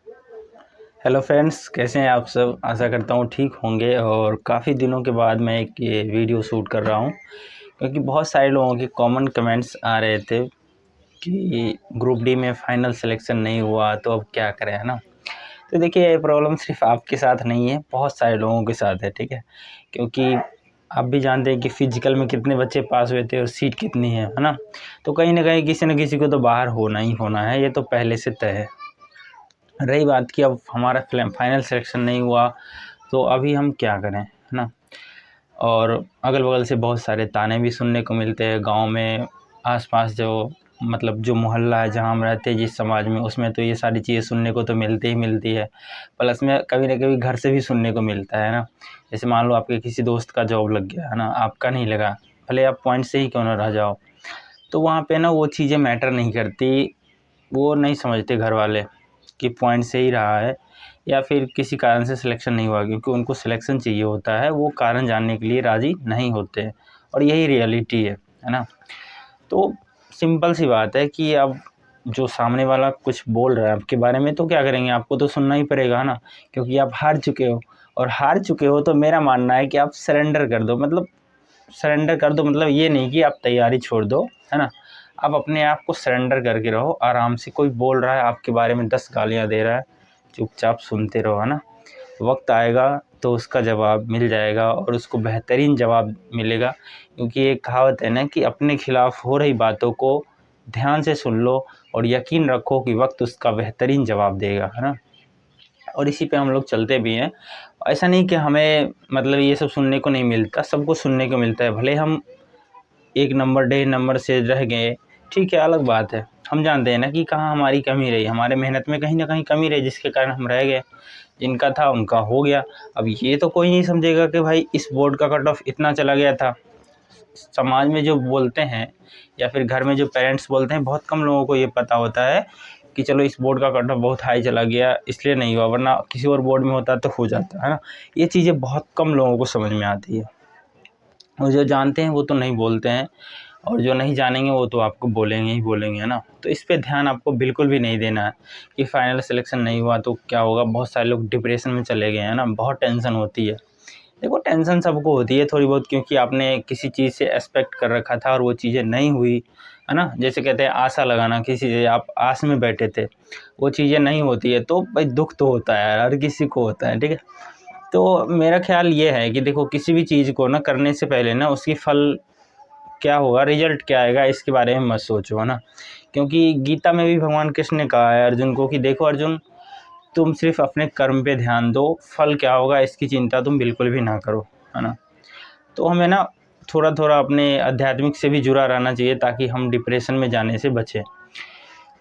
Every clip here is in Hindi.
हेलो फ्रेंड्स, कैसे हैं आप सब। आशा करता हूँ ठीक होंगे। और काफ़ी दिनों के बाद मैं एक ये वीडियो शूट कर रहा हूँ क्योंकि बहुत सारे लोगों के कॉमन कमेंट्स आ रहे थे कि ग्रुप डी में फ़ाइनल सिलेक्शन नहीं हुआ तो अब क्या करें, है ना। तो देखिए, ये प्रॉब्लम सिर्फ आपके साथ नहीं है, बहुत सारे लोगों के साथ है, ठीक है। क्योंकि आप भी जानते हैं कि फ़िज़िकल में कितने बच्चे पास हुए थे और सीट कितनी है ना। तो कहीं ना कहीं किसी न किसी को तो बाहर होना ही होना है, ये तो पहले से तय है। रही बात कि अब हमारा फाइनल सिलेक्शन नहीं हुआ तो अभी हम क्या करें, है ना। और अगल बगल से बहुत सारे ताने भी सुनने को मिलते हैं गांव में, आसपास जो मतलब जो मोहल्ला है जहां हम रहते हैं, जिस समाज में, उसमें तो ये सारी चीज़ें सुनने को तो मिलती ही मिलती है। प्लस में कभी ना कभी घर से भी सुनने को मिलता है ना। जैसे मान लो आपके किसी दोस्त का जॉब लग गया, है ना, आपका नहीं लगा, भले आप पॉइंट से ही क्यों ना रह जाओ, तो वहाँ पे ना वो चीज़ें मैटर नहीं करती। वो नहीं समझते घर वाले कि पॉइंट से ही रहा है या फिर किसी कारण से सिलेक्शन नहीं हुआ, क्योंकि उनको सिलेक्शन चाहिए होता है, वो कारण जानने के लिए राज़ी नहीं होते हैं। और यही रियलिटी है ना। तो सिंपल सी बात है कि अब जो सामने वाला कुछ बोल रहा है आपके बारे में, तो क्या करेंगे, आपको तो सुनना ही पड़ेगा ना। क्योंकि आप हार चुके हो, और हार चुके हो तो मेरा मानना है कि आप सरेंडर कर दो। मतलब सरेंडर कर दो मतलब ये नहीं कि आप तैयारी छोड़ दो, है ना। आप अपने आप को सरेंडर करके रहो आराम से। कोई बोल रहा है आपके बारे में 10 गालियाँ दे रहा है, चुपचाप सुनते रहो, है ना। वक्त आएगा तो उसका जवाब मिल जाएगा और उसको बेहतरीन जवाब मिलेगा। क्योंकि एक कहावत है ना कि अपने खिलाफ हो रही बातों को ध्यान से सुन लो और यकीन रखो कि वक्त उसका बेहतरीन जवाब देगा, है ना। और इसी पे हम लोग चलते भी हैं। ऐसा नहीं कि हमें मतलब ये सब सुनने को नहीं मिलता, सबको सुनने को मिलता है। भले हम 1 नंबर 1.5 नंबर से रह गए, ठीक है, अलग बात है। हम जानते हैं ना कि कहाँ हमारी कमी रही, हमारे मेहनत में कहीं ना कहीं कमी रही जिसके कारण हम रह गए। जिनका था उनका हो गया। अब ये तो कोई नहीं समझेगा कि भाई इस बोर्ड का कट ऑफ इतना चला गया था। समाज में जो बोलते हैं या फिर घर में जो पेरेंट्स बोलते हैं, बहुत कम लोगों को ये पता होता है कि चलो इस बोर्ड का कट ऑफ बहुत हाई चला गया इसलिए नहीं हुआ, वरना किसी और बोर्ड में होता तो हो जाता, है ना। ये चीज़ें बहुत कम लोगों को समझ में आती है। और जो जानते हैं वो तो नहीं बोलते हैं, और जो नहीं जानेंगे वो तो आपको बोलेंगे ही बोलेंगे, है ना। तो इस पे ध्यान आपको बिल्कुल भी नहीं देना है कि फाइनल सिलेक्शन नहीं हुआ तो क्या होगा। बहुत सारे लोग डिप्रेशन में चले गए हैं ना, बहुत टेंशन होती है। देखो, टेंशन सबको होती है थोड़ी बहुत, क्योंकि आपने किसी चीज़ से एक्सपेक्ट कर रखा था और वो चीज़ें नहीं हुई, है ना। जैसे कहते हैं आशा लगाना, किसी से आप आस में बैठे थे, वो चीज़ें नहीं होती है तो भाई दुख तो होता है, हर किसी को होता है, ठीक है। तो मेरा ख्याल ये है कि देखो, किसी भी चीज़ को ना करने से पहले ना उसकी फल क्या होगा, रिजल्ट क्या आएगा, इसके बारे में मत सोचो, है ना। क्योंकि गीता में भी भगवान कृष्ण ने कहा है अर्जुन को कि देखो अर्जुन, तुम सिर्फ अपने कर्म पे ध्यान दो, फल क्या होगा इसकी चिंता तुम बिल्कुल भी ना करो, है ना। तो हमें ना थोड़ा थोड़ा अपने आध्यात्मिक से भी जुड़ा रहना चाहिए ताकि हम डिप्रेशन में जाने से बचें।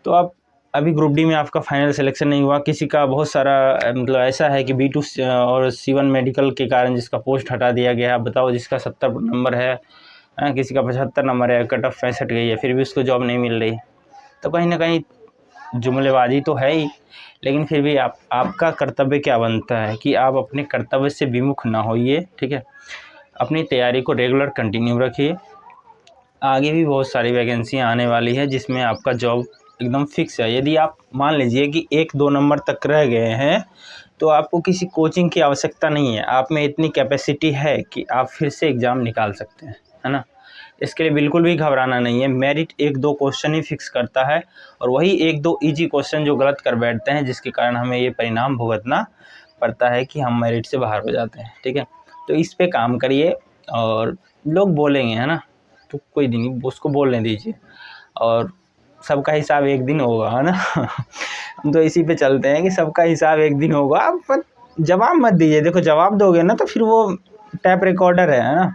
तो आप अभी ग्रुप डी में आपका फाइनल सिलेक्शन नहीं हुआ, किसी का बहुत सारा मतलब ऐसा है कि B2 और C1 मेडिकल के कारण जिसका पोस्ट हटा दिया गया। आप बताओ, जिसका 70 नंबर है, किसी का 75 नंबर है, कट ऑफ 65 गई है, फिर भी उसको जॉब नहीं मिल रही। तो कहीं ना कहीं जुमलेबाजी तो है ही, लेकिन फिर भी आपका कर्तव्य क्या बनता है कि आप अपने कर्तव्य से विमुख ना होइए, ठीक है। अपनी तैयारी को रेगुलर कंटिन्यू रखिए। आगे भी बहुत सारी वैकेंसियाँ आने वाली है जिसमें आपका जॉब एकदम फिक्स है। यदि आप मान लीजिए कि 1-2 नंबर तक रह गए हैं तो आपको किसी कोचिंग की आवश्यकता नहीं है। आप में इतनी कैपेसिटी है कि आप फिर से एग्ज़ाम निकाल सकते हैं, है ना। इसके लिए बिल्कुल भी घबराना नहीं है। मेरिट 1-2 क्वेश्चन ही फिक्स करता है, और वही 1-2 ईजी क्वेश्चन जो गलत कर बैठते हैं जिसके कारण हमें ये परिणाम भुगतना पड़ता है कि हम मेरिट से बाहर हो जाते हैं, ठीक है। तो इस पे काम करिए, और लोग बोलेंगे, है ना, तो कोई नहीं, उसको बोलने दीजिए। और सबका हिसाब एक दिन होगा, है ना। हम तो इसी पे चलते हैं कि सबका हिसाब एक दिन होगा। आप पर जवाब मत दीजिए। देखो, जवाब दोगे ना तो फिर वो टैप रिकॉर्डर है ना,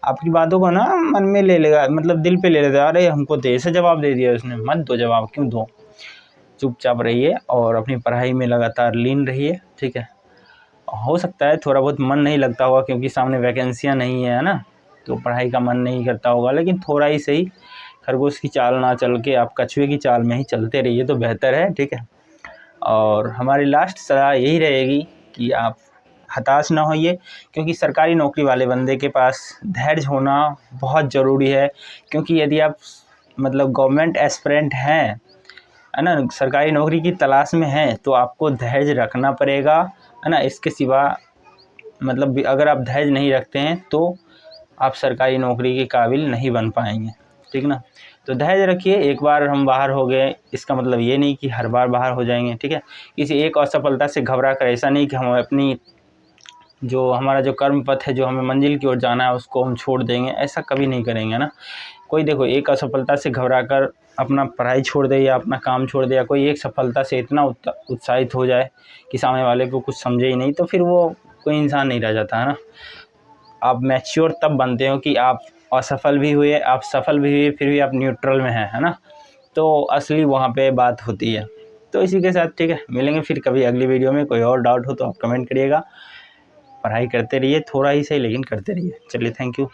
आपकी बातों को ना मन में ले लेगा, मतलब दिल पे ले लेगा। अरे हमको तो ऐसे जवाब दे दिया उसने, मत दो जवाब, क्यों दो। चुपचाप रहिए और अपनी पढ़ाई में लगातार लीन रहिए, ठीक है। हो सकता है थोड़ा बहुत मन नहीं लगता होगा क्योंकि सामने वैकेंसियाँ नहीं है ना, तो पढ़ाई का मन नहीं करता होगा, लेकिन थोड़ा ही सही, खरगोश की चाल ना चल के आप कछुए की चाल में ही चलते रहिए तो बेहतर है, ठीक है। और हमारी लास्ट सलाह यही रहेगी कि आप हताश ना होइए, क्योंकि सरकारी नौकरी वाले बंदे के पास धैर्य होना बहुत ज़रूरी है। क्योंकि यदि आप मतलब गवर्नमेंट एस्पिरेंट हैं है ना, सरकारी नौकरी की तलाश में हैं तो आपको धैर्य रखना पड़ेगा, है ना। इसके सिवा मतलब अगर आप धैर्य नहीं रखते हैं तो आप सरकारी नौकरी के काबिल नहीं बन पाएंगे, ठीक ना। तो धैर्य रखिए, एक बार हम बाहर हो गए इसका मतलब ये नहीं कि हर बार बाहर हो जाएंगे, ठीक है। किसी एक असफलता से घबरा कर ऐसा नहीं कि हम अपनी जो हमारा जो कर्म पथ है, जो हमें मंजिल की ओर जाना है उसको हम छोड़ देंगे, ऐसा कभी नहीं करेंगे ना। कोई देखो एक असफलता से घबरा कर अपना पढ़ाई छोड़ दे या अपना काम छोड़ दे, या कोई एक सफलता से इतना उत्साहित हो जाए कि सामने वाले को कुछ समझे ही नहीं, तो फिर वो कोई इंसान नहीं रह जाता, है ना। आप मैच्योर तब बनते हो कि आप असफल भी हुए, आप सफल भी हुए, फिर भी आप न्यूट्रल में हैं, है ना। तो असली वहाँ पे बात होती है। तो इसी के साथ ठीक है, मिलेंगे फिर कभी अगली वीडियो में। कोई और डाउट हो तो आप कमेंट करिएगा। पढ़ाई करते रहिए, थोड़ा ही सही लेकिन करते रहिए। चलिए, थैंक यू।